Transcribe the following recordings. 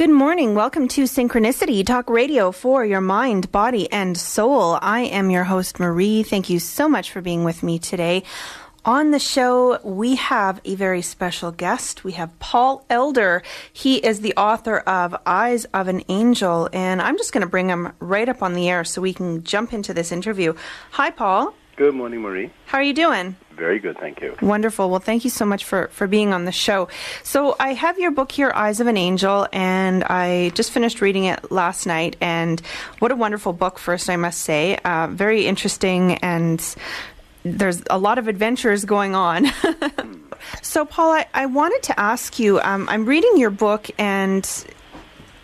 Good morning. Welcome to Synchronicity, talk radio for your mind, body, and soul. I am your host, Marie. Thank you so much for being with me today. On the show, we have a very special guest. We have Paul Elder. He is the author of Eyes of an Angel, and I'm just going to bring him right up on the air so we can jump into this interview. Hi, Paul. Good morning, Marie. How are you doing? Very good, thank you. Wonderful. Well, thank you so much for being on the show. So I have your book here, Eyes of an Angel, and I just finished reading it last night, and what a wonderful book, first, I must say. Very interesting, and there's a lot of adventures going on. So, Paul, I wanted to ask you, I'm reading your book, and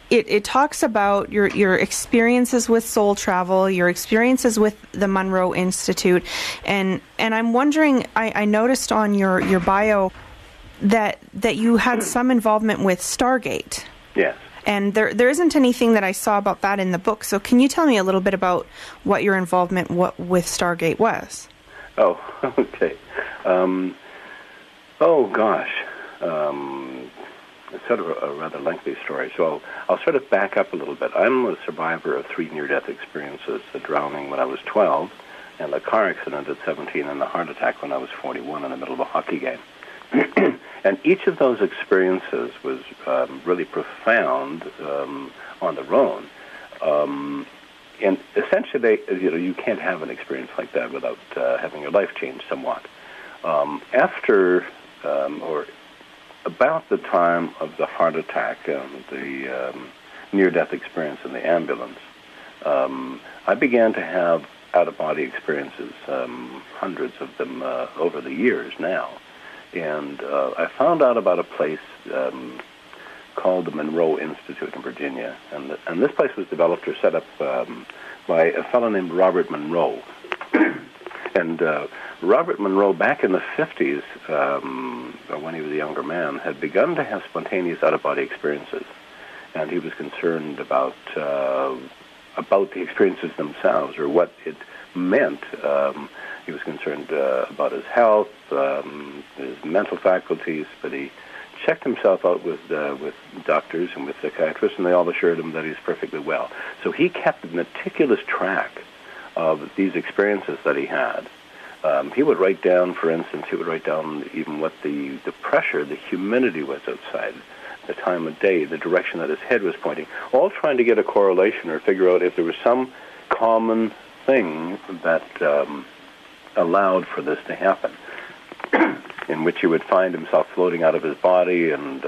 it talks about your experiences with soul travel, your experiences with the Monroe Institute, and I'm wondering, I noticed on your bio that you had some involvement with Stargate. Yes. And there isn't anything that I saw about that in the book, so can you tell me a little bit about what your involvement with Stargate was? Oh, okay. It's sort of a rather lengthy story, so I'll sort of back up a little bit. I'm a survivor of 3 near-death experiences, the drowning when I was 12, and a car accident at 17, and a heart attack when I was 41 in the middle of a hockey game. And each of those experiences was really profound on their own. And essentially, you can't have an experience like that without having your life change somewhat. About the time of the heart attack, the near-death experience in the ambulance, I began to have out-of-body experiences, hundreds of them over the years now. And I found out about a place called the Monroe Institute in Virginia. And this place was developed or set up by a fellow named Robert Monroe. And Robert Monroe, back in the 50s, when he was a younger man, had begun to have spontaneous out-of-body experiences. And he was concerned about the experiences themselves, or what it meant. He was concerned about his health, his mental faculties, but he checked himself out with doctors and with psychiatrists, and they all assured him that he's perfectly well. So he kept a meticulous track of these experiences that he had. He would write down, for instance, even what the pressure, the humidity was outside, the time of day, the direction that his head was pointing, all trying to get a correlation or figure out if there was some common thing that allowed for this to happen, in which he would find himself floating out of his body and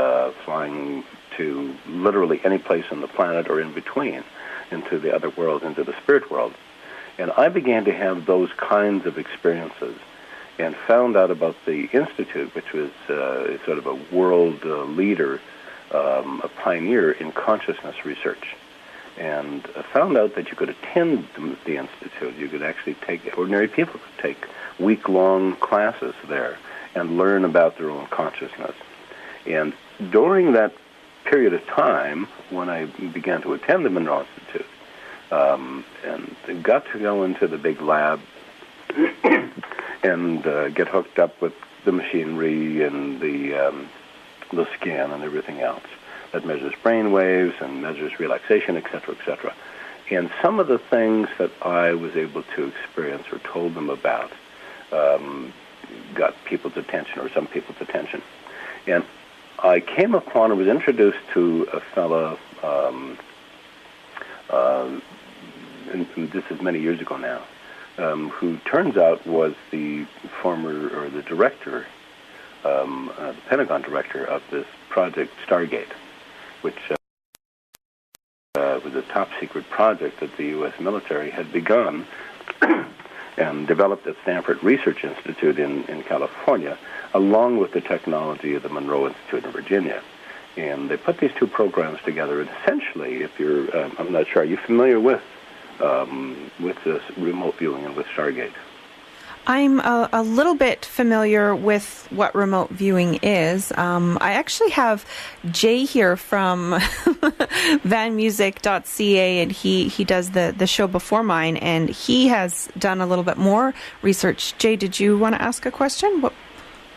flying to literally any place on the planet or in between, into the other world, into the spirit world. And I began to have those kinds of experiences and found out about the Institute, which was sort of a world leader, a pioneer in consciousness research. And found out that you could attend the Institute. You could actually ordinary people could take week-long classes there and learn about their own consciousness. And during that period of time, when I began to attend the Monroe Institute, and got to go into the big lab and get hooked up with the machinery and the scan and everything else that measures brain waves and measures relaxation, etc., etc. And some of the things that I was able to experience or told them about got people's attention, or some people's attention. And I came upon and was introduced to a fellow, and this is many years ago now, who turns out was the director, the Pentagon director of this project Stargate, which was a top-secret project that the U.S. military had begun and developed at Stanford Research Institute in California, along with the technology of the Monroe Institute in Virginia. And they put these two programs together, and essentially, if you're, I'm not sure, are you familiar with this remote viewing and with Stargate? I'm a little bit familiar with what remote viewing is. I actually have Jay here from vanmusic.ca, and he does the show before mine, and he has done a little bit more research. Jay, did you want to ask a question?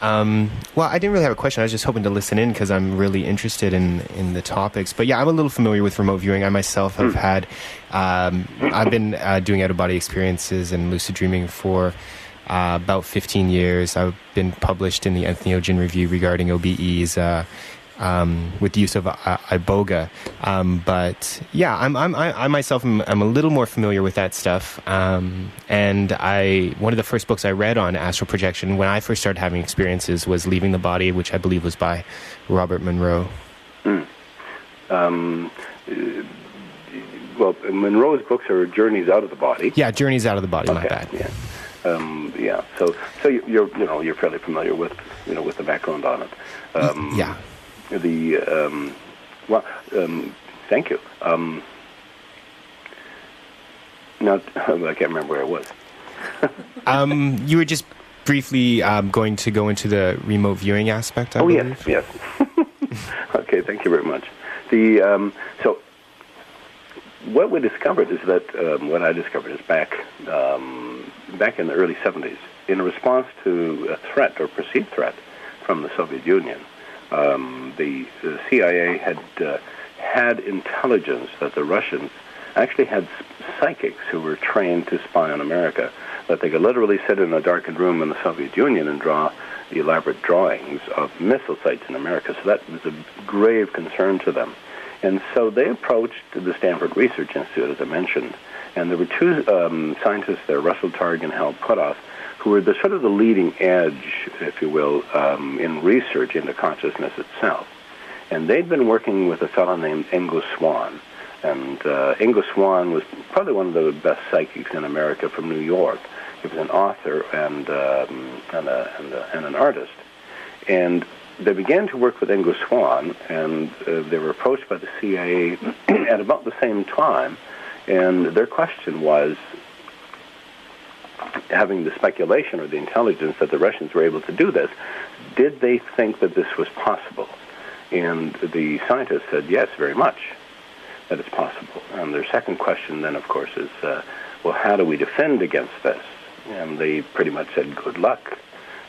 Well, I didn't really have a question. I was just hoping to listen in because I'm really interested in the topics. But yeah, I'm a little familiar with remote viewing. I myself have had, I've been doing out-of-body experiences and lucid dreaming for about 15 years. I've been published in the Entheogen Review regarding OBEs with the use of iboga. But yeah, I myself am a little more familiar with that stuff. And one of the first books I read on astral projection when I first started having experiences was Leaving the Body, which I believe was by Robert Monroe. Well, Monroe's books are Journeys Out of the Body. Yeah, Journeys Out of the Body. Okay. My bad. Yeah. So you're fairly familiar with with the background on it. Yeah. Thank you. Now I can't remember where I was. You were just briefly going to go into the remote viewing aspect, I believe. Yes. Okay, thank you very much. So what we discovered is that what I discovered is back in the early 70s, in response to a threat or perceived threat from the Soviet Union. The CIA had intelligence that the Russians actually had psychics who were trained to spy on America, that they could literally sit in a darkened room in the Soviet Union and draw the elaborate drawings of missile sites in America. So that was a grave concern to them. And so they approached the Stanford Research Institute, as I mentioned, and there were two scientists there, Russell Targ and Hal Puthoff, who were the sort of the leading edge, if you will, in research into consciousness itself. And they'd been working with a fellow named Ingo Swann. And Ingo Swann was probably one of the best psychics in America from New York. He was an author and an artist. And they began to work with Ingo Swann, and they were approached by the CIA at about the same time. And their question was, having the speculation or the intelligence that the Russians were able to do this, did they think that this was possible? And the scientists said, yes, very much, that it's possible. And their second question then, of course, is, well, how do we defend against this? And they pretty much said, good luck.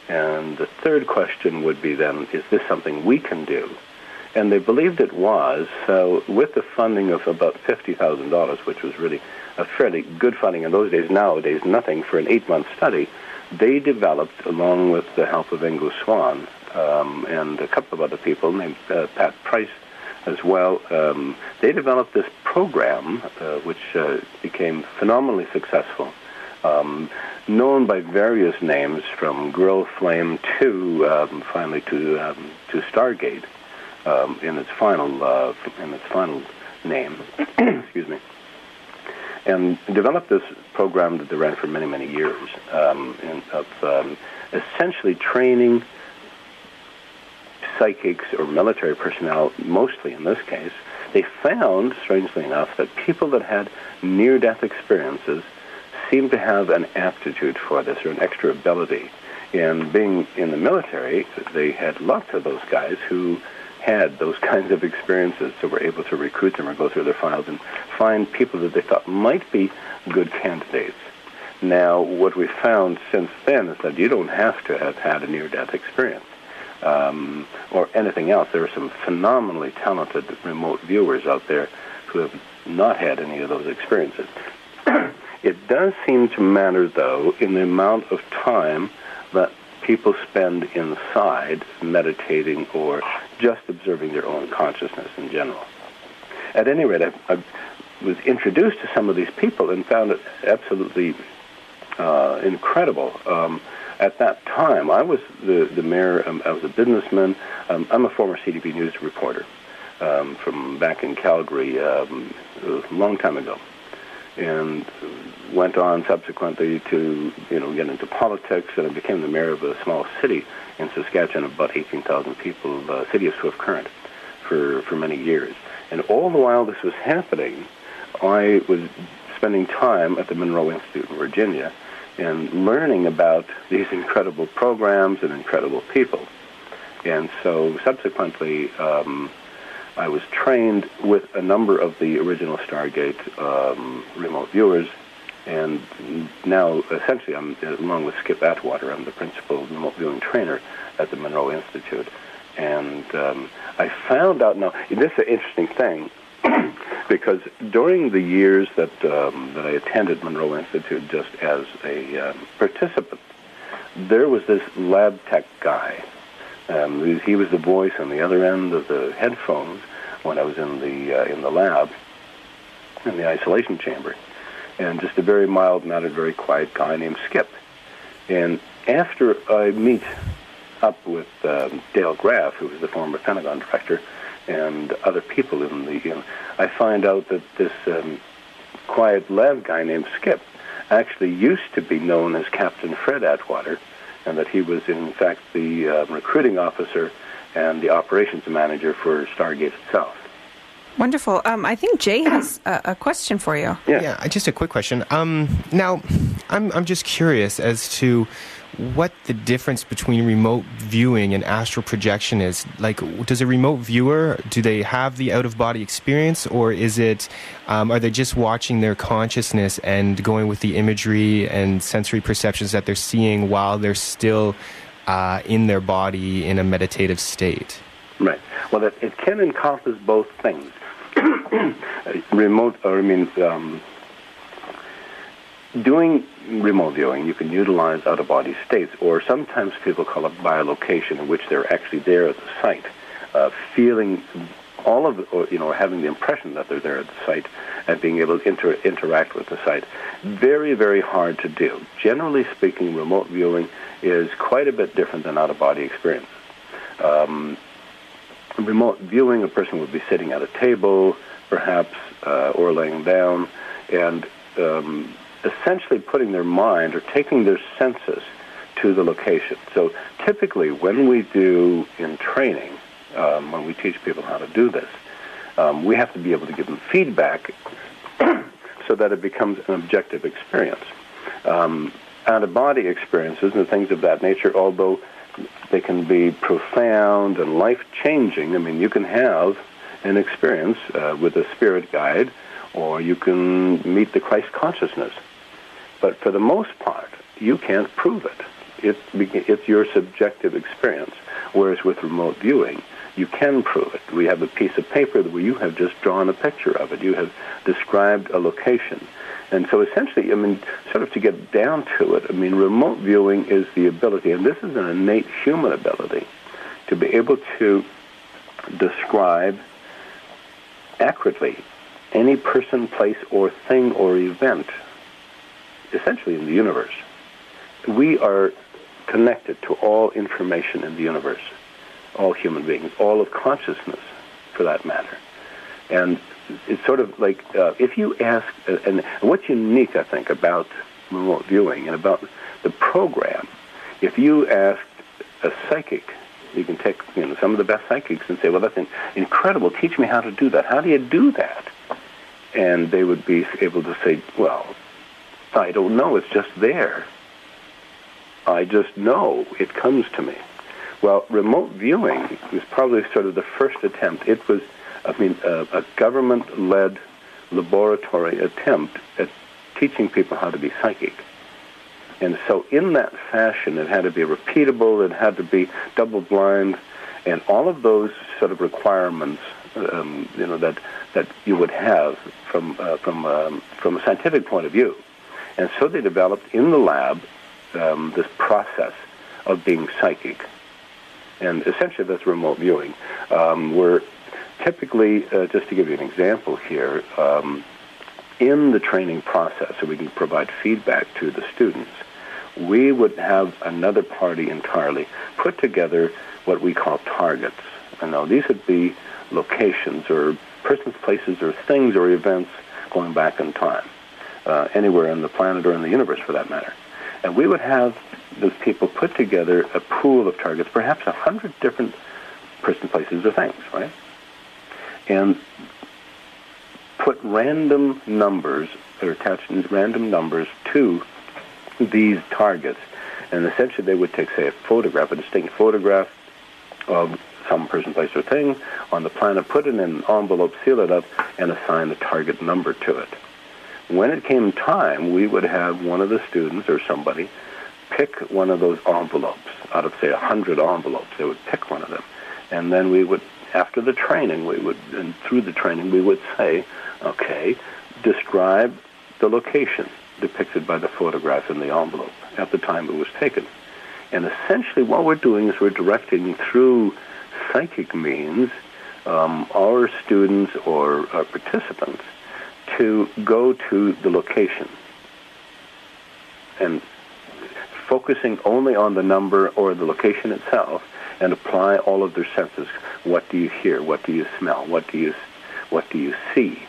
And the third question would be then, is this something we can do? And they believed it was. So with the funding of about $50,000, which was really a fairly good funding in those days, nowadays nothing, for an 8-month study, they developed, along with the help of Ingo Swann and a couple of other people named Pat Price as well, they developed this program which became phenomenally successful, known by various names, from Grill Flame to finally to Stargate in its final name. Excuse me. And developed this program that they ran for many, many years of essentially training psychics or military personnel, mostly in this case. They found, strangely enough, that people that had near-death experiences seemed to have an aptitude for this, or an extra ability. And being in the military, they had lots of those guys who had those kinds of experiences, so were able to recruit them or go through their files and find people that they thought might be good candidates. Now, what we found since then is that you don't have to have had a near-death experience or anything else. There are some phenomenally talented remote viewers out there who have not had any of those experiences. It does seem to matter, though, in the amount of time that people spend inside meditating or just observing their own consciousness in general. At any rate, I was introduced to some of these people and found it absolutely incredible. At that time, I was the mayor. I was a businessman. I'm a former CTV News reporter from back in Calgary a long time ago, and went on subsequently to get into politics, and I became the mayor of a small city in Saskatchewan of about 18,000 people, the city of Swift Current, for many years. And all the while this was happening, I was spending time at the Monroe Institute in Virginia and learning about these incredible programs and incredible people. And so subsequently, I was trained with a number of the original Stargate remote viewers, and now essentially I'm, along with Skip Atwater, I'm the principal remote viewing trainer at the Monroe Institute. And I found out, now, this is an interesting thing, because during the years that I attended Monroe Institute just as a participant, there was this lab tech guy. He was the voice on the other end of the headphones when I was in the lab, in the isolation chamber, and just a very mild-mannered, very quiet guy named Skip. And after I meet up with Dale Graff, who was the former Pentagon director, and other people in the, I find out that this quiet lab guy named Skip actually used to be known as Captain Fred Atwater, and that he was in fact the recruiting officer and the operations manager for Stargate itself. Wonderful. I think Jay has a question for you. Yeah, just a quick question. Now, I'm just curious as to what the difference between remote viewing and astral projection is. Like, does a remote viewer, do they have the out-of-body experience, or is it, are they just watching their consciousness and going with the imagery and sensory perceptions that they're seeing while they're still in their body in a meditative state? Right. Well, it can encompass both things. Doing remote viewing, you can utilize out-of-body states, or sometimes people call it bilocation, in which they're actually there at the site, feeling all of, or having the impression that they're there at the site and being able to interact with the site. Very, very hard to do. Generally speaking, remote viewing is quite a bit different than out-of-body experience. Remote viewing, a person would be sitting at a table, perhaps, or laying down, and essentially putting their mind or taking their senses to the location. So typically when we do in training, when we teach people how to do this, we have to be able to give them feedback so that it becomes an objective experience. Out-of-body experiences and things of that nature, although they can be profound and life-changing, I mean, you can have an experience with a spirit guide, or you can meet the Christ consciousness. But for the most part, you can't prove it. It's your subjective experience. Whereas with remote viewing, you can prove it. We have a piece of paper where you have just drawn a picture of it. You have described a location. And so essentially, I mean, sort of to get down to it, I mean, remote viewing is the ability, and this is an innate human ability, to be able to describe accurately any person, place, or thing or event, essentially in the universe. We are connected to all information in the universe, all human beings, all of consciousness, for that matter. And it's sort of like, if you ask, and what's unique, I think, about remote viewing and about the program, if you asked a psychic, you can take some of the best psychics and say, well, that's incredible, teach me how to do that. How do you do that? And they would be able to say, well, I don't know, it's just there. I just know, it comes to me. Well, remote viewing was probably sort of the first attempt. It was, a government-led laboratory attempt at teaching people how to be psychic. And so in that fashion, it had to be repeatable, it had to be double-blind, and all of those sort of requirements, that you would have from a scientific point of view. And so they developed in the lab this process of being psychic. And essentially that's remote viewing. We're typically, just to give you an example here, in the training process, so we can provide feedback to the students, we would have another party entirely put together what we call targets. And now these would be locations or persons, places, or things or events going back in time, anywhere on the planet or in the universe for that matter. And we would have those people put together a pool of targets, perhaps 100 different persons, places, or things, right? And put random numbers, or attach random numbers to these targets. And essentially they would take, say, a photograph, a distinct photograph of some person, place, or thing on the planet, put it in an envelope, seal it up, and assign a target number to it. When it came time, we would have one of the students or somebody pick one of those envelopes, out of, say, 100 envelopes. They would pick one of them. And then we would, after the training, and through the training, we would say, okay, describe the location depicted by the photograph in the envelope at the time it was taken. And essentially what we're doing is we're directing through psychic means our students or our participants to go to the location and focusing only on the number or the location itself and apply all of their senses. What do you hear? What do you smell? What do you see?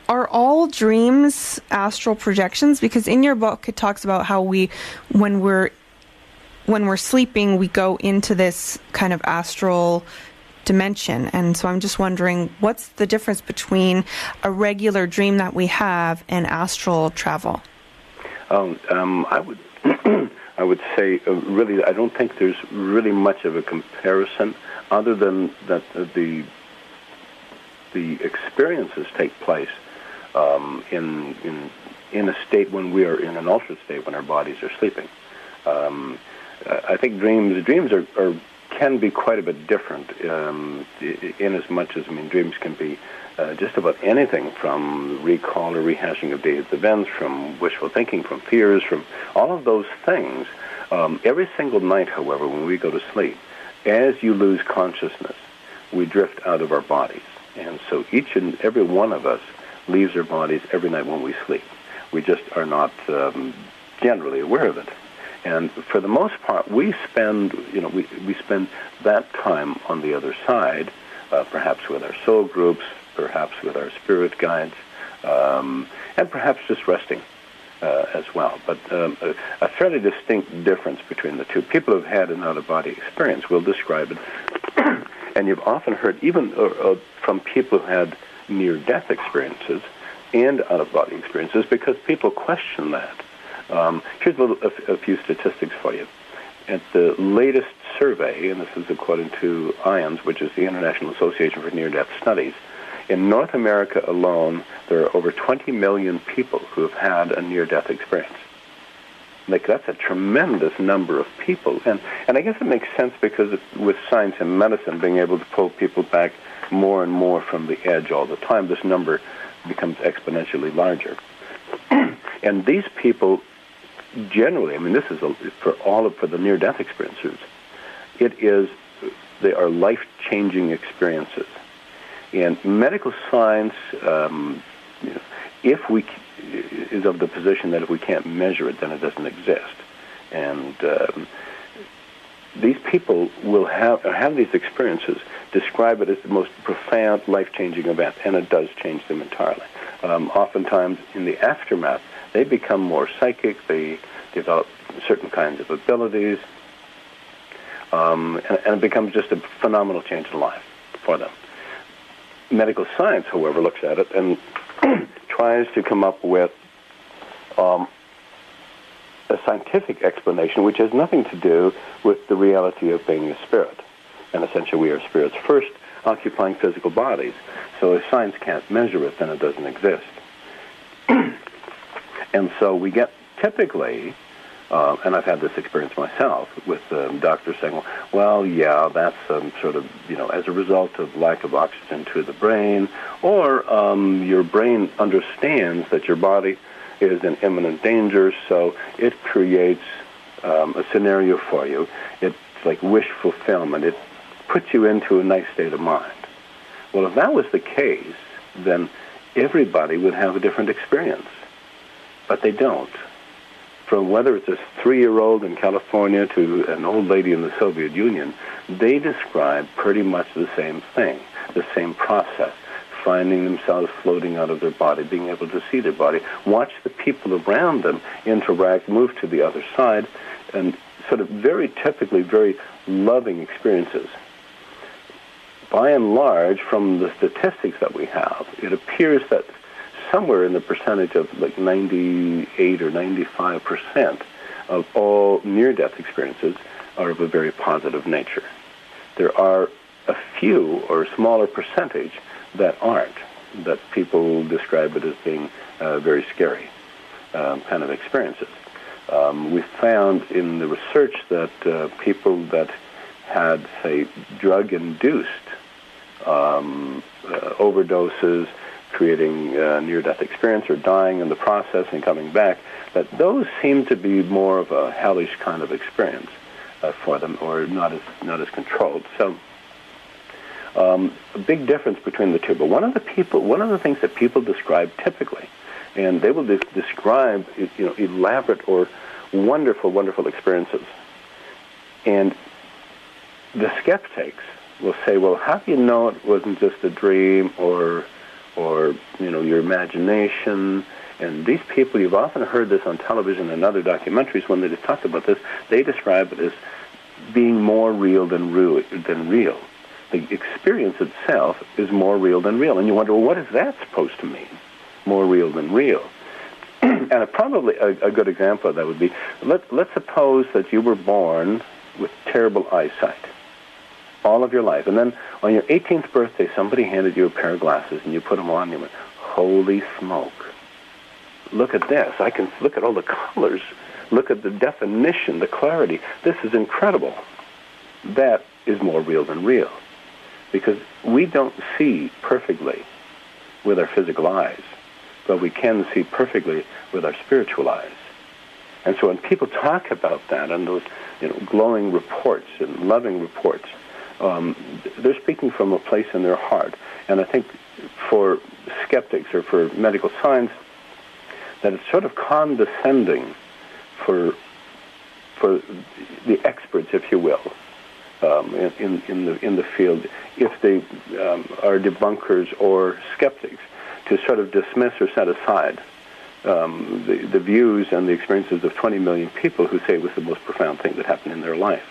Are all dreams astral projections? Because in your book it talks about how when we're sleeping, we go into this kind of astral dimension. And so I'm just wondering, what's the difference between a regular dream that we have and astral travel? I would say, really, I don't think there's really much of a comparison, other than that the experiences take place in a state when we are in an altered state, when our bodies are sleeping. I think dreams can be quite a bit different, in as much as, dreams can be just about anything from recall or rehashing of dated events, from wishful thinking, from fears, from all of those things. Every single night, however, when we go to sleep, as you lose consciousness, we drift out of our bodies. And so each and every one of us leaves our bodies every night when we sleep. We just are not generally aware of it. And for the most part, we spend that time on the other side, perhaps with our soul groups, perhaps with our spirit guides, and perhaps just resting as well. But a fairly distinct difference between the two. People who have had an out-of-body experience will describe it, and you've often heard even from people who had near-death experiences and out-of-body experiences, because people question that. Here's a few statistics for you. At the latest survey, and this is according to IANDS, which is the International Association for Near-Death Studies, in North America alone, there are over 20 million people who have had a near-death experience. That's a tremendous number of people. And I guess it makes sense because with science and medicine being able to pull people back more and more from the edge all the time, this number becomes exponentially larger. And these people generally, this is for the near-death experiences, they are life-changing experiences. And medical science, is of the position that if we can't measure it, then it doesn't exist. And these people will have these experiences, describe it as the most profound, life-changing event, and it does change them entirely. Oftentimes, in the aftermath, they become more psychic, they develop certain kinds of abilities, and it becomes just a phenomenal change in life for them. Medical science, however, looks at it and tries to come up with a scientific explanation which has nothing to do with the reality of being a spirit. And essentially we are spirits first, occupying physical bodies. So if science can't measure it, then it doesn't exist. And so we get typically, and I've had this experience myself, with doctors saying, well, yeah, that's sort of, as a result of lack of oxygen to the brain, or your brain understands that your body is in imminent danger, so it creates a scenario for you. It's like wish fulfillment. It puts you into a nice state of mind. Well, if that was the case, then everybody would have a different experience. But they don't. From whether it's a 3-year-old in California to an old lady in the Soviet Union, they describe pretty much the same thing, the same process, finding themselves floating out of their body, being able to see their body, watch the people around them interact, move to the other side, and sort of very typically very loving experiences. By and large, from the statistics that we have, it appears that somewhere in the percentage of like 98 or 95% of all near-death experiences are of a very positive nature. There are a few or a smaller percentage that aren't, that people describe it as being very scary kind of experiences. We found in the research that people that had, say, drug-induced overdoses, creating near-death experience or dying in the process and coming back, that those seem to be more of a hellish kind of experience for them, or not as controlled. So a big difference between the two. But one of the things that people describe typically, and they will describe elaborate or wonderful, wonderful experiences, and the skeptics will say, well, how do you know it wasn't just a dream or your imagination? And these people, you've often heard this on television and other documentaries when they talk about this, they describe it as being more real than real. The experience itself is more real than real. And you wonder, well, what is that supposed to mean? More real than real. And probably a good example of that would be, let's suppose that you were born with terrible eyesight all of your life. And then on your 18th birthday, somebody handed you a pair of glasses, and you put them on, and you went, holy smoke. Look at this. I can look at all the colors. Look at the definition, the clarity. This is incredible. That is more real than real. Because we don't see perfectly with our physical eyes, but we can see perfectly with our spiritual eyes. And so when people talk about that and those glowing reports and loving reports, they're speaking from a place in their heart. And I think for skeptics or for medical science, that it's sort of condescending for the experts, if you will, in the field, if they are debunkers or skeptics, to sort of dismiss or set aside the views and the experiences of 20 million people who say it was the most profound thing that happened in their life.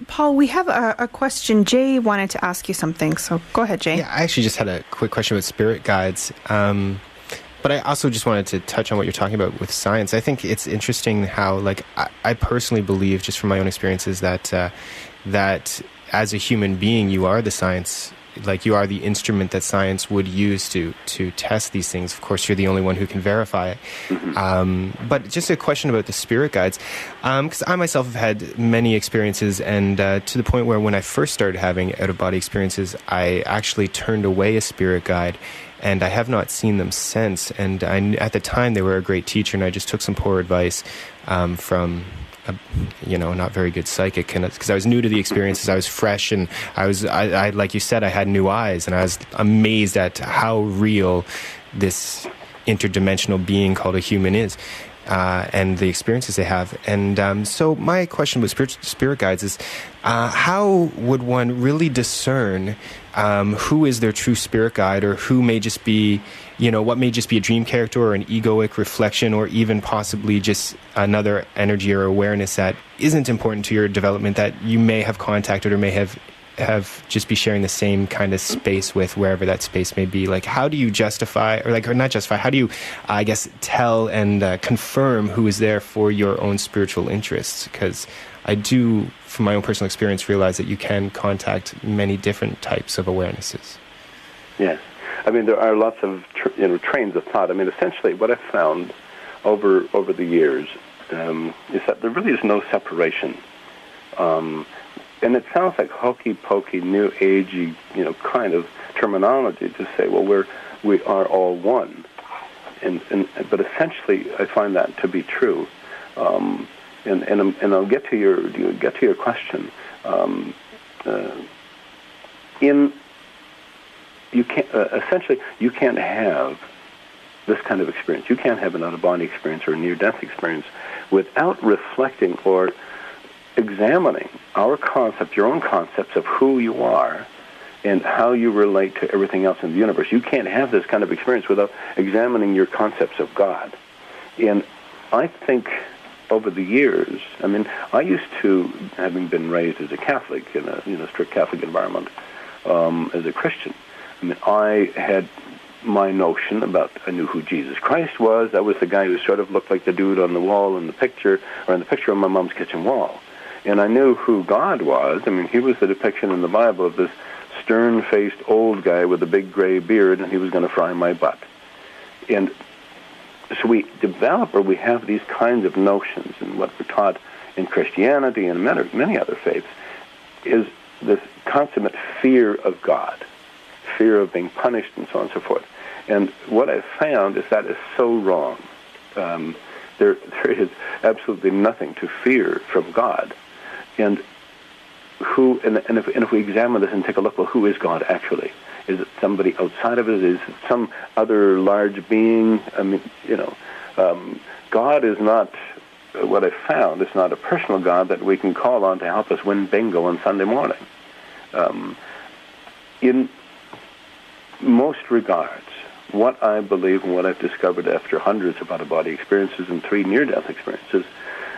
Paul, we have a question. Jay wanted to ask you something, so go ahead, Jay. Yeah, I actually just had a quick question with spirit guides. But I also just wanted to touch on what you're talking about with science. I think it's interesting how, I personally believe, just from my own experiences, that as a human being, you are the science. You are the instrument that science would use to test these things. Of course, you're the only one who can verify it. Mm-hmm. But just a question about the spirit guides, because I myself have had many experiences, and to the point where when I first started having out-of-body experiences, I actually turned away a spirit guide, and I have not seen them since. And at the time, they were a great teacher, and I just took some poor advice from not very good psychic, because I was new to the experiences. I was fresh, and I like you said, I had new eyes, and I was amazed at how real this interdimensional being called a human is, and the experiences they have. And so my question with spirit guides is, how would one really discern who is their true spirit guide, or who may just be, what may just be a dream character or an egoic reflection, or even possibly just another energy or awareness that isn't important to your development, that you may have contacted or may have just be sharing the same kind of space with, wherever that space may be? How do you justify, or not justify, how do you, I guess, tell and confirm who is there for your own spiritual interests? Because I do, from my own personal experience, realize that you can contact many different types of awarenesses. Yes. I mean, there are lots of trains of thought. I mean, essentially what I've found over the years is that there really is no separation. And it sounds like hokey-pokey, new agey, kind of terminology to say, well, we are all one. But essentially, I find that to be true. And I'll get to your question. You can't have this kind of experience. You can't have an out-of-body experience or a near-death experience without reflecting or examining your own concepts of who you are and how you relate to everything else in the universe. You can't have this kind of experience without examining your concepts of God. And I think over the years, I mean, I used to, having been raised as a Catholic in a strict Catholic environment, as a Christian, I mean, I had my notion about, I knew who Jesus Christ was. That was the guy who sort of looked like the dude on the wall in the picture, or in the picture on my mom's kitchen wall. And I knew who God was. I mean, he was the depiction in the Bible of this stern-faced old guy with a big gray beard, and he was going to fry my butt. And so we develop, or we have these kinds of notions, and what we're taught in Christianity and many other faiths is this consummate fear of God, fear of being punished, and so on and so forth. And what I've found is that is so wrong. There is absolutely nothing to fear from God. And if we examine this and take a look, well, who is God actually? Is it somebody outside of us? Is it some other large being? I mean, God is not, what I've found, is not a personal God that we can call on to help us win bingo on Sunday morning. In most regards, what I believe and what I've discovered after hundreds of out-of-body experiences and 3 near-death experiences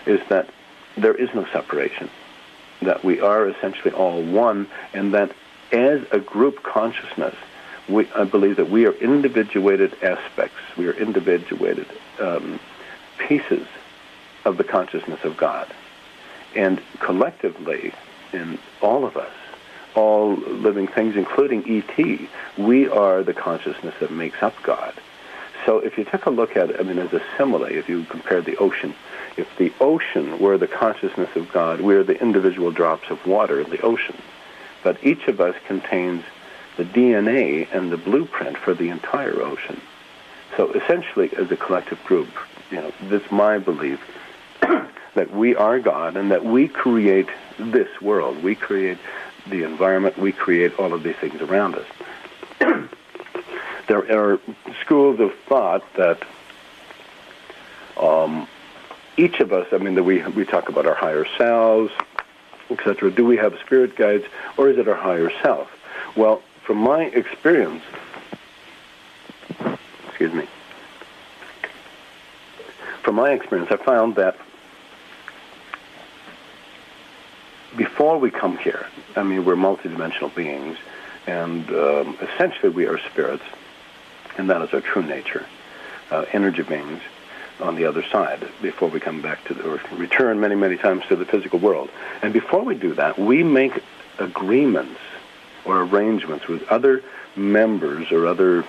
is that there is no separation, that we are essentially all one, and that as a group consciousness, I believe that we are individuated aspects, we are individuated pieces of the consciousness of God. And collectively, in all of us, all living things, including E.T., we are the consciousness that makes up God. So if you take a look at it, as a simile, if you compare the ocean, if the ocean were the consciousness of God, we are the individual drops of water in the ocean. But each of us contains the DNA and the blueprint for the entire ocean. So essentially, as a collective group, this is my belief, that we are God and that we create this world. We create the environment. We create all of these things around us. There are schools of thought that each of us, that we talk about our higher selves, etc. Do we have spirit guides, or is it our higher self? Well, from my experience, I found that before we come here, we're multidimensional beings, and essentially we are spirits, and that is our true nature, energy beings on the other side, before we come back to or return many, many times to the physical world. And before we do that, we make agreements or arrangements with other members or other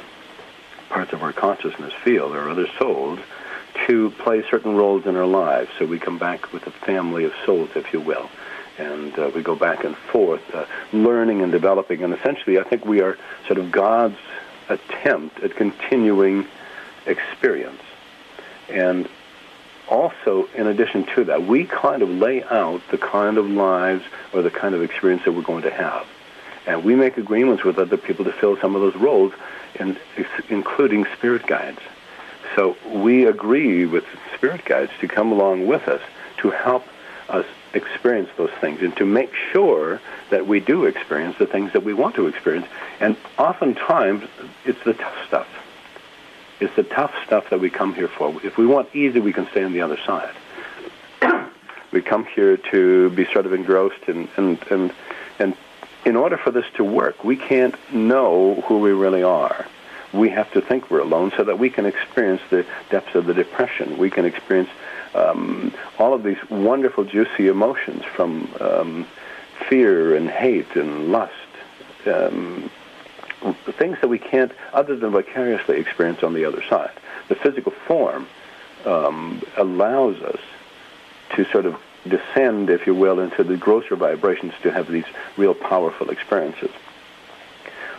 parts of our consciousness field or other souls to play certain roles in our lives. So we come back with a family of souls, if you will, and we go back and forth, learning and developing. And essentially, I think we are sort of God's attempt at continuing experience. And also, in addition to that, we kind of lay out the kind of lives or the kind of experience that we're going to have. And we make agreements with other people to fill some of those roles, including spirit guides. So we agree with spirit guides to come along with us to help us experience those things and to make sure that we do experience the things that we want to experience. And oftentimes, it's the tough stuff. It's the tough stuff that we come here for. If we want easy, we can stay on the other side. We come here to be sort of engrossed, and in order for this to work, we can't know who we really are. We have to think we're alone so that we can experience the depths of the depression. We can experience all of these wonderful, juicy emotions from fear and hate and lust, things that we can't, other than vicariously, experience on the other side. The physical form allows us to sort of descend, if you will, into the grosser vibrations to have these real powerful experiences.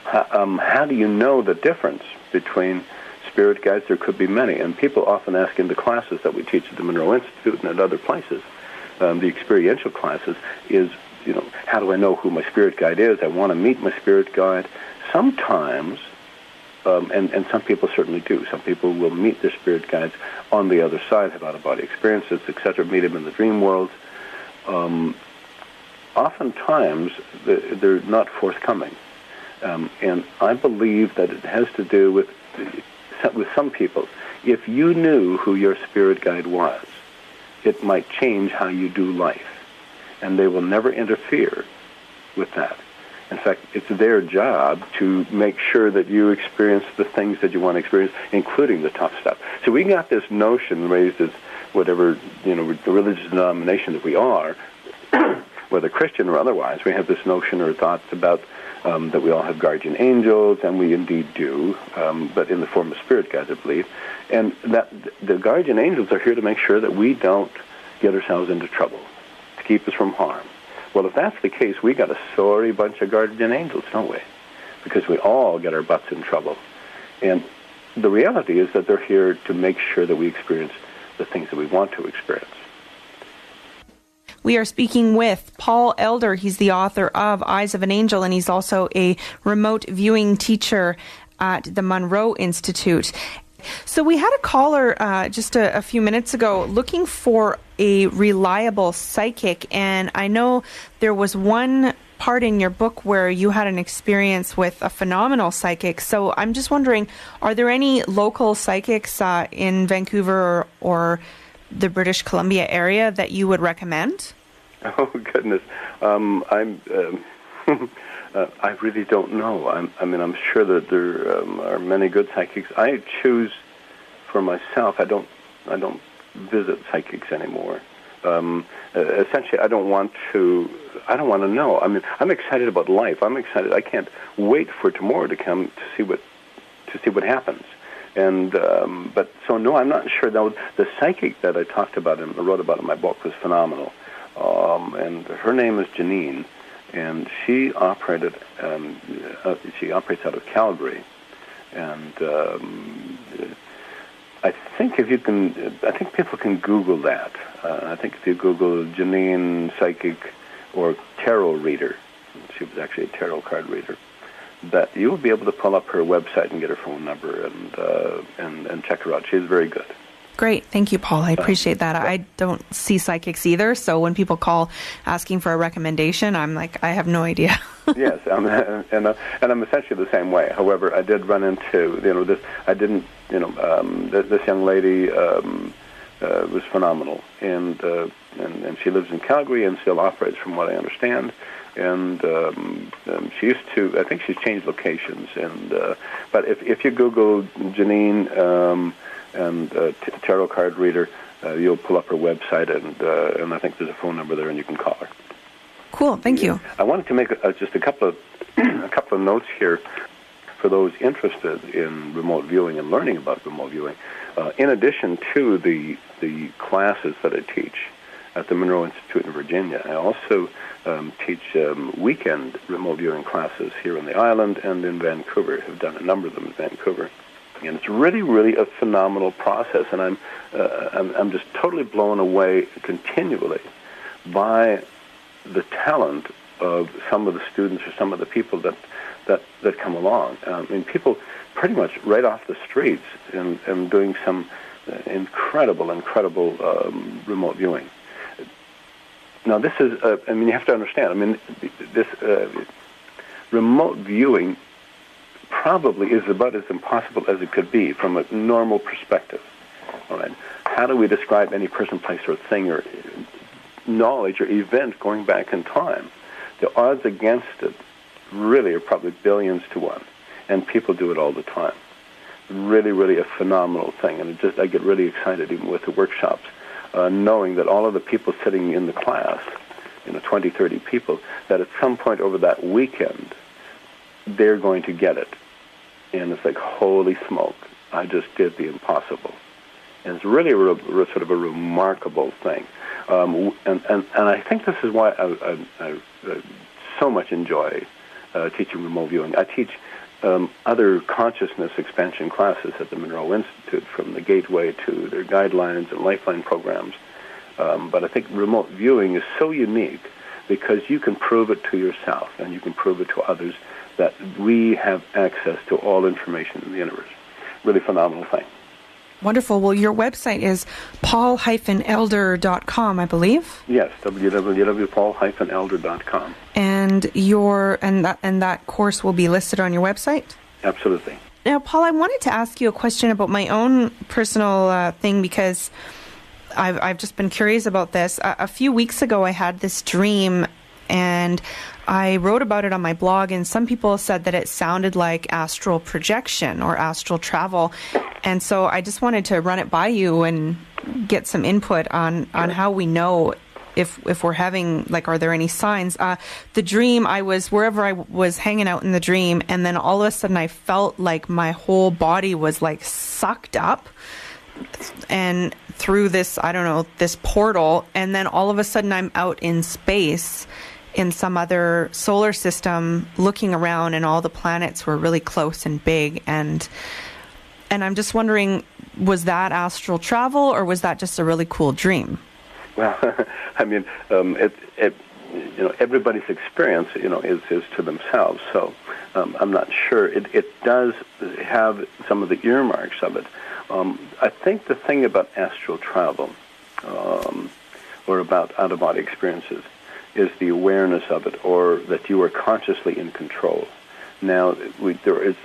How do you know the difference between spirit guides? There could be many, and people often ask in the classes that we teach at the Monroe Institute and at other places, the experiential classes, is, how do I know who my spirit guide is? I want to meet my spirit guide. Sometimes, and some people certainly do, some people will meet their spirit guides on the other side, have out-of-body experiences, etc., meet them in the dream world. Oftentimes, they're not forthcoming. And I believe that it has to do with some people. If you knew who your spirit guide was, it might change how you do life. And they will never interfere with that. In fact, it's their job to make sure that you experience the things that you want to experience, including the tough stuff. So we got this notion raised as whatever, the religious denomination that we are, whether Christian or otherwise, we have this notion or thoughts about that we all have guardian angels, and we indeed do, but in the form of spirit guides, I believe. And that the guardian angels are here to make sure that we don't get ourselves into trouble, to keep us from harm. Well, if that's the case, we got a sorry bunch of guardian angels, don't we? Because we all get our butts in trouble. And the reality is that they're here to make sure that we experience the things that we want to experience. We are speaking with Paul Elder. He's the author of Eyes of an Angel, and he's also a remote viewing teacher at the Monroe Institute. So we had a caller just a few minutes ago looking for a reliable psychic, and I know there was one part in your book where you had an experience with a phenomenal psychic. So I'm just wondering, are there any local psychics in Vancouver or the British Columbia area that you would recommend? Oh, goodness. I really don't know. I'm sure that there are many good psychics. I choose for myself. I don't visit psychics anymore. Essentially, I don't want to know. I mean, I'm excited about life. I'm excited. I can't wait for tomorrow to come to see what happens. And but so no, I'm not sure. Now, the psychic that I talked about and wrote about in my book was phenomenal. And her name is Janine, and she operated. She operates out of Calgary, and I think people can Google that. I think if you Google Janine psychic or tarot reader, she was actually a tarot card reader, that you will be able to pull up her website and get her phone number and check her out. She's very good. Great. Thank you, Paul. I appreciate that. I don't see psychics either, so when people call asking for a recommendation, I'm like, I have no idea. Yes, and I'm essentially the same way. However, I did run into this. I didn't this young lady was phenomenal, and she lives in Calgary and still operates, from what I understand. And she used to. I think she's changed locations. But if you Google Janine and tarot card reader, you'll pull up her website, and I think there's a phone number there, and you can call her. Cool, thank you. I wanted to make just a couple of notes here for those interested in remote viewing and learning about remote viewing. In addition to the classes that I teach at the Monroe Institute in Virginia, I also teach weekend remote viewing classes here on the island and in Vancouver. I've done a number of them in Vancouver. And it's really, really a phenomenal process, and I'm just totally blown away continually by the talent of some of the students or some of the people that come along. I mean, people pretty much right off the streets and doing some incredible remote viewing. Now, this is, you have to understand, this remote viewing probably is about as impossible as it could be from a normal perspective. All right. How do we describe any person, place, or thing, or knowledge, or event going back in time? The odds against it really are probably billions to one, and people do it all the time. Really, really a phenomenal thing, and I get really excited even with the workshops, knowing that all of the people sitting in the class, 20, 30 people, that at some point over that weekend, they're going to get it. And it's like, holy smoke, I just did the impossible. And it's really sort of a remarkable thing. And I think this is why I so much enjoy teaching remote viewing. I teach other consciousness expansion classes at the Monroe Institute, from the Gateway to their guidelines and lifeline programs. But I think remote viewing is so unique because you can prove it to yourself and you can prove it to others that we have access to all information in the universe. Really phenomenal thing. Wonderful. Well, your website is paul-elder.com, I believe. Yes, www.paul-elder.com. And that course will be listed on your website? Absolutely. Now, Paul, I wanted to ask you a question about my own personal thing, because I've just been curious about this. A few weeks ago, I had this dream, and I wrote about it on my blog, and some people said that it sounded like astral projection or astral travel. And so I just wanted to run it by you and get some input on how we know if we're having, like, are there any signs? The dream, I was wherever I was hanging out in the dream, and then all of a sudden I felt like my whole body was like sucked up and through this, I don't know, this portal, and then all of a sudden I'm out in space in some other solar system looking around, and all the planets were really close and big, and I'm just wondering, was that astral travel, or was that just a really cool dream? Well, I mean, everybody's experience, is to themselves. So I'm not sure. It does have some of the earmarks of it. I think the thing about astral travel, or about out-of-body experiences, is the awareness of it, or that you are consciously in control. Now, there is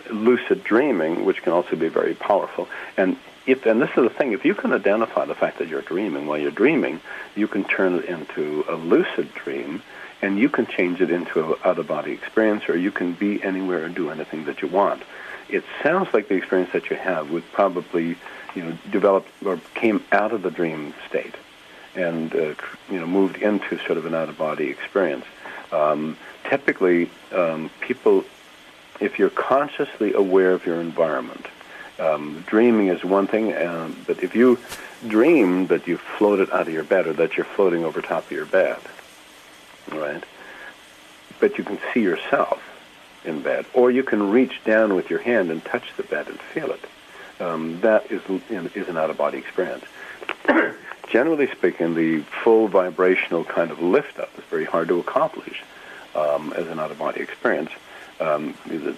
lucid dreaming, which can also be very powerful. And this is the thing, if you can identify the fact that you're dreaming while you're dreaming, you can turn it into a lucid dream, and you can change it into an out-of-body experience, or you can be anywhere and do anything that you want. It sounds like the experience that you have would probably, develop or came out of the dream state and, moved into sort of an out-of-body experience. Typically, people, if you're consciously aware of your environment, dreaming is one thing, but if you dream that you floated out of your bed, or that you're floating over top of your bed, right? But you can see yourself in bed, or you can reach down with your hand and touch the bed and feel it. That is an out-of-body experience. Generally speaking, the full vibrational kind of lift-up is very hard to accomplish as an out-of-body experience. It's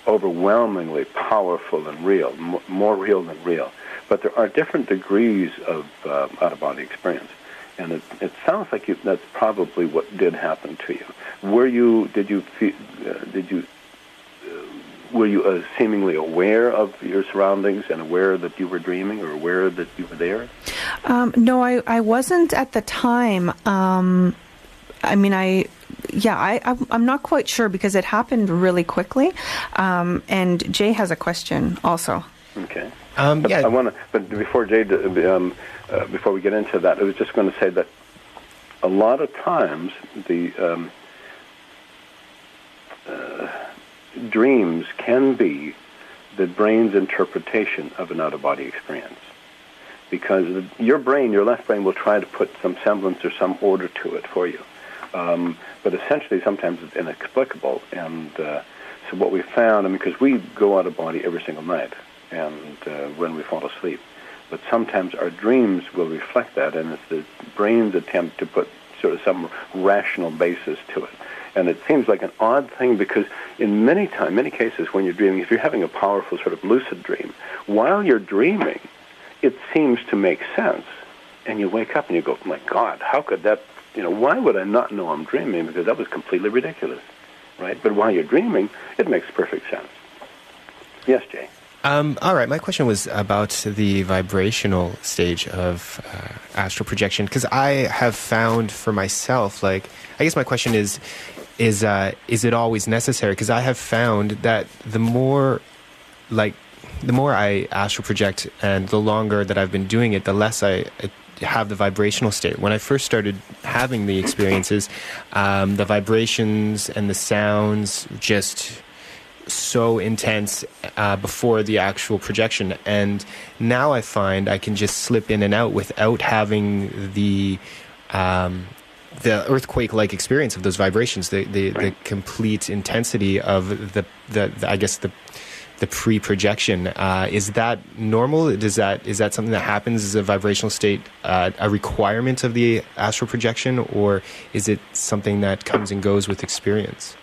overwhelmingly powerful and real, more real than real. But there are different degrees of out-of-body experience, and it sounds like that's probably what did happen to you. Were you seemingly aware of your surroundings and aware that you were dreaming, or aware that you were there? No, I wasn't at the time. I'm not quite sure, because it happened really quickly. And Jay has a question also. Okay. Yeah. But before Jay, before we get into that, I was just going to say that a lot of times the dreams can be the brain's interpretation of an out-of-body experience, because your left brain will try to put some semblance or some order to it for you. But essentially, sometimes it's inexplicable. And so what we found, because we go out of body every single night, and when we fall asleep, but sometimes our dreams will reflect that, and it's the brain's attempt to put sort of some rational basis to it. And it seems like an odd thing, because in many cases when you're dreaming, if you're having a powerful sort of lucid dream, while you're dreaming, it seems to make sense. And you wake up and you go, my God, how could that, why would I not know I'm dreaming? Because that was completely ridiculous, right? But while you're dreaming, it makes perfect sense. Yes, Jay? All right, my question was about the vibrational stage of astral projection, because I have found for myself, I guess my question is it always necessary? Because I have found that the more I astral project and the longer that I've been doing it, the less I have the vibrational state. When I first started having the experiences, the vibrations and the sounds just so intense before the actual projection, and now I find I can just slip in and out without having the earthquake-like experience of those vibrations, the complete intensity of the I guess the pre-projection. Is that normal? Is that something that happens? Is a vibrational state a requirement of the astral projection, or is it something that comes and goes with experience?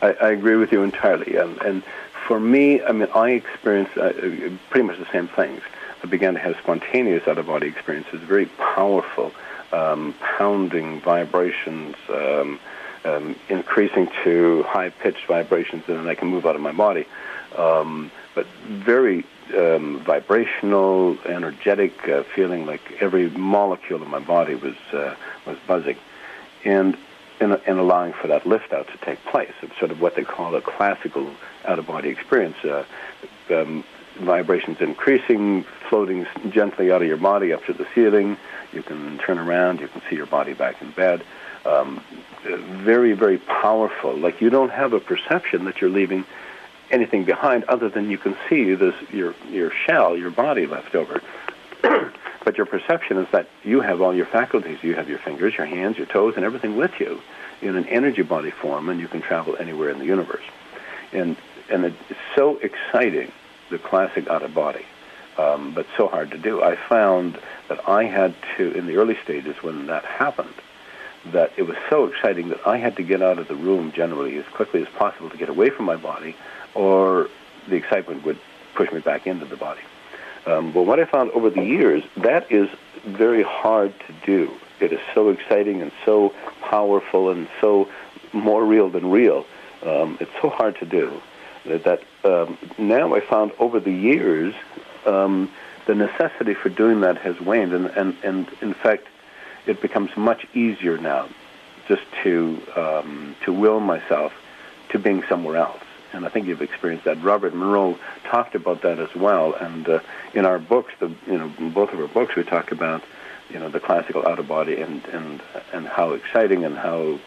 I agree with you entirely. And for me, I experienced pretty much the same things. I began to have spontaneous out-of-body experiences, very powerful, pounding vibrations, increasing to high-pitched vibrations, and then I can move out of my body. But very vibrational, energetic, feeling like every molecule of my body was buzzing. And allowing for that lift-out to take place. It's sort of what they call a classical out-of-body experience. Vibrations increasing, floating gently out of your body up to the ceiling. You can turn around. You can see your body back in bed. Very, very powerful. Like you don't have a perception that you're leaving anything behind other than you can see this your shell, your body left over. But your perception is that you have all your faculties. You have your fingers, your hands, your toes, and everything with you in an energy body form, and you can travel anywhere in the universe. And it's so exciting, the classic out-of-body, but so hard to do. I found that I had to, in the early stages when that happened, that it was so exciting that I had to get out of the room generally as quickly as possible to get away from my body, or the excitement would push me back into the body. But what I found over the years, that is very hard to do. It is so exciting and so powerful and so more real than real. It's so hard to do that now I found over the years the necessity for doing that has waned, and in fact it becomes much easier now just to will myself to being somewhere else. And I think you've experienced that. Robert Monroe talked about that as well. And in our books, in both of our books, we talk about, the classical out of body and how exciting and how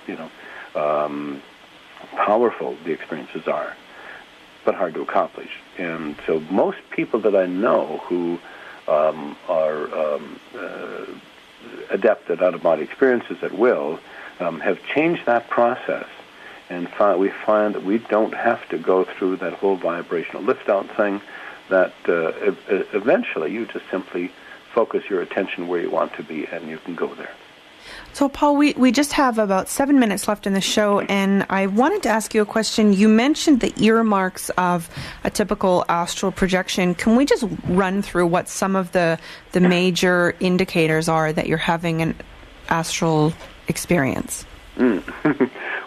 powerful the experiences are, but hard to accomplish. And so most people that I know who are adept at out of body experiences at will have changed that process. And we find that we don't have to go through that whole vibrational lift-out thing, that eventually you just simply focus your attention where you want to be, and you can go there. So, Paul, we just have about 7 minutes left in the show, and I wanted to ask you a question. You mentioned the earmarks of a typical astral projection. Can we just run through what some of the major indicators are that you're having an astral experience?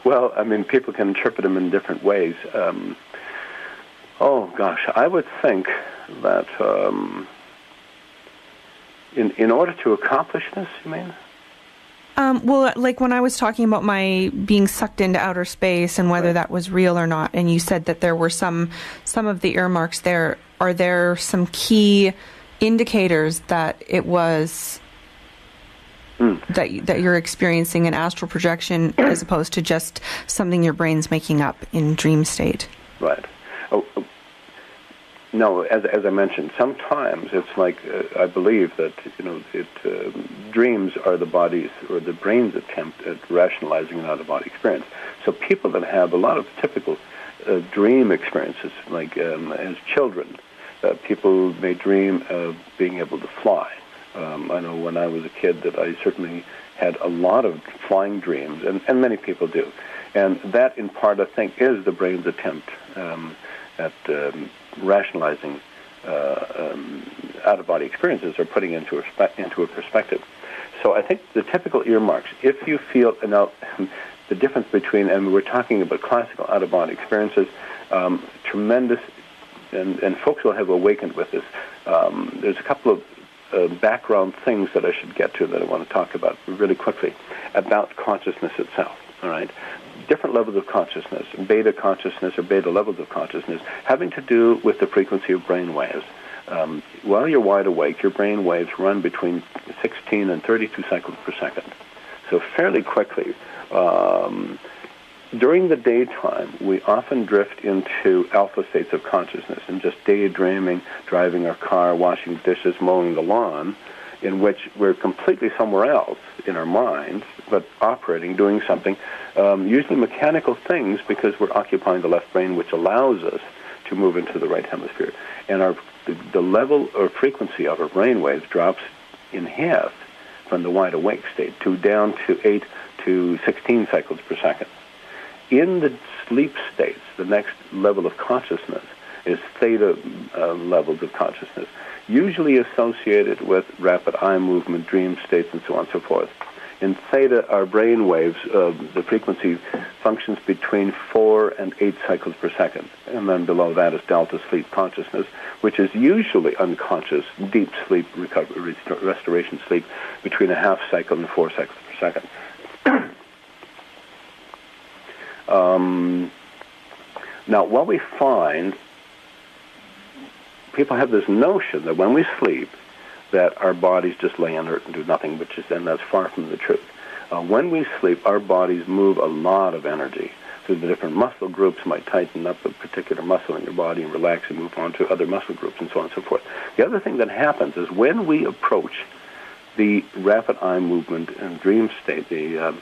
Well, I mean, people can interpret them in different ways. I would think that in order to accomplish this, you mean? Well, like when I was talking about my being sucked into outer space and whether that was real or not, and you said that there were some of the earmarks there, are there some key indicators that it was... that you're experiencing an astral projection as opposed to just something your brain's making up in dream state? Right. No, as I mentioned, sometimes it's like I believe that dreams are the body's or the brain's attempt at rationalizing an out-of-body experience. So people that have a lot of typical dream experiences, like as children, people may dream of being able to fly. I know when I was a kid that I certainly had a lot of flying dreams, and many people do. And that, in part, I think, is the brain's attempt at rationalizing out-of-body experiences or putting into a perspective. So I think the typical earmarks, if you feel, now, the difference between, and we're talking about classical out-of-body experiences, tremendous, and folks will have awakened with this. There's a couple of background things that I should get to that I want to talk about really quickly about consciousness itself, all right? Different levels of consciousness, beta consciousness or beta levels of consciousness, having to do with the frequency of brain waves. While you're wide awake, your brain waves run between 16 and 32 cycles per second. So fairly quickly. During the daytime, we often drift into alpha states of consciousness and just daydreaming, driving our car, washing dishes, mowing the lawn, in which we're completely somewhere else in our minds, but operating, doing something, usually mechanical things, because we're occupying the left brain, which allows us to move into the right hemisphere. And the level or frequency of our brain waves drops in half from the wide awake state down to 8 to 16 cycles per second. In the sleep states, the next level of consciousness is theta levels of consciousness, usually associated with rapid eye movement, dream states, and so on and so forth. In theta, our brain waves, the frequency functions between 4 and 8 cycles per second. And then below that is delta sleep consciousness, which is usually unconscious, deep sleep, recovery, restoration sleep, between a half cycle and 4 cycles per second. Now, what we find, people have this notion that when we sleep, that our bodies just lay inert and do nothing, and that's far from the truth. When we sleep, our bodies move a lot of energy. So the different muscle groups might tighten up a particular muscle in your body and relax and move on to other muscle groups and so on and so forth. The other thing that happens is when we approach the rapid eye movement and dream state, the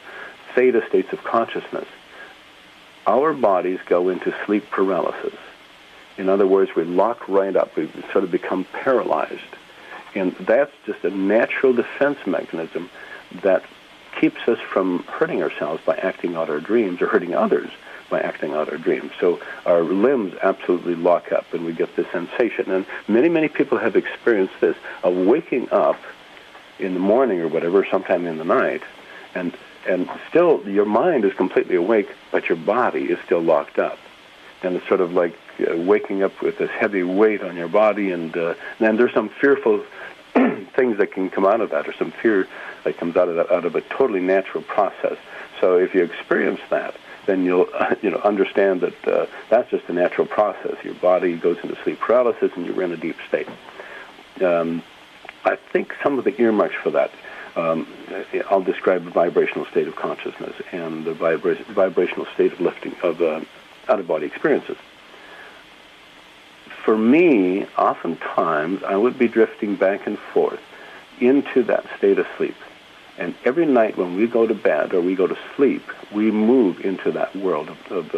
theta states of consciousness, our bodies go into sleep paralysis. In other words, we lock right up. We sort of become paralyzed. And that's just a natural defense mechanism that keeps us from hurting ourselves by acting out our dreams or hurting others by acting out our dreams. So our limbs absolutely lock up and we get this sensation. And many, many people have experienced this, of waking up in the morning or whatever, sometime in the night, and still your mind is completely awake, but your body is still locked up. And it's sort of like waking up with this heavy weight on your body, and then there's some fearful things that can come out of that, or some fear that comes out of that, out of a totally natural process. So if you experience that, then you'll understand that that's just a natural process. Your body goes into sleep paralysis, and you're in a deep state. I think some of the earmarks for that, I'll describe the vibrational state of consciousness and the vibrational state of lifting of out-of-body experiences. For me, oftentimes, I would be drifting back and forth into that state of sleep. And every night when we go to bed or we go to sleep, we move into that world of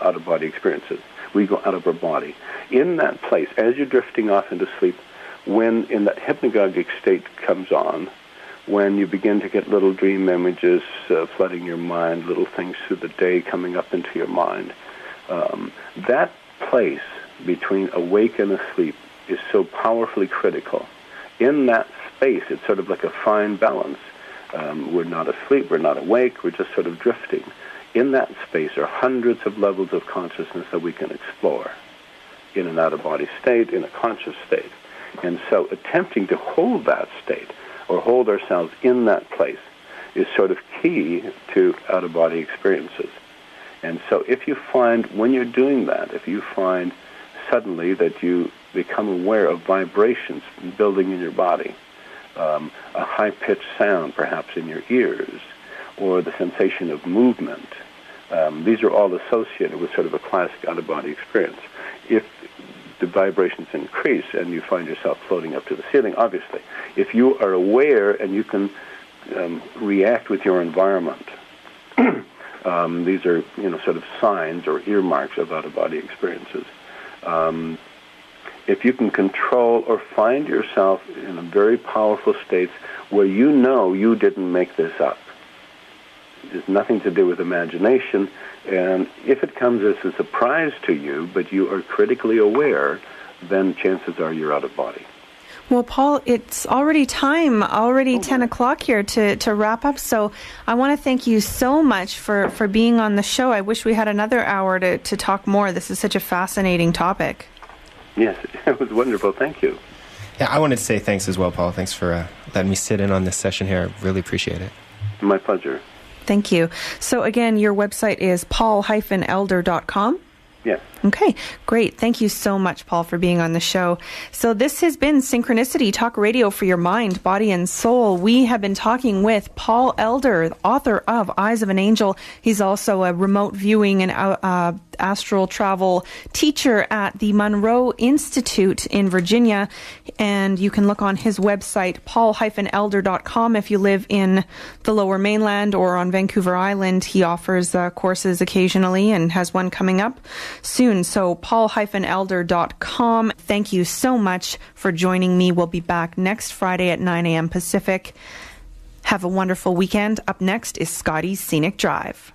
out-of-body experiences. We go out of our body. In that place, as you're drifting off into sleep, when in that hypnagogic state comes on, when you begin to get little dream images flooding your mind, little things through the day coming up into your mind, that place between awake and asleep is so powerfully critical. In that space, it's sort of like a fine balance. We're not asleep, we're not awake, we're just sort of drifting. In that space are hundreds of levels of consciousness that we can explore in an out-of-body state, in a conscious state. And so attempting to hold that state or hold ourselves in that place is sort of key to out-of-body experiences. And so if you find, when you're doing that, if you find suddenly that you become aware of vibrations building in your body, a high-pitched sound perhaps in your ears, or the sensation of movement, these are all associated with sort of a classic out-of-body experience. If the vibrations increase and you find yourself floating up to the ceiling, obviously, if you are aware and you can react with your environment, these are, sort of signs or earmarks of out-of-body experiences. If you can control or find yourself in a very powerful state where you know you didn't make this up, there's nothing to do with imagination, and if it comes as a surprise to you, but you are critically aware, then chances are you're out of body. Well, Paul, it's already time, 10 o'clock here to wrap up. So I want to thank you so much for being on the show. I wish we had another hour to talk more. This is such a fascinating topic. Yes, it was wonderful. Thank you. Yeah, I wanted to say thanks as well, Paul. Thanks for letting me sit in on this session here. I really appreciate it. My pleasure. Thank you. So again, your website is paul-elder.com. Yes. Okay, great. Thank you so much, Paul, for being on the show. So this has been Synchronicity, talk radio for your mind, body, and soul. We have been talking with Paul Elder, author of Eyes of an Angel. He's also a remote viewing and astral travel teacher at the Monroe Institute in Virginia. And you can look on his website, paul-elder.com. If you live in the Lower Mainland or on Vancouver Island, he offers courses occasionally and has one coming up soon. So paul-elder.com. Thank you so much for joining me. We'll be back next Friday at 9 a.m. Pacific. Have a wonderful weekend. Up next is Scotty's Scenic Drive.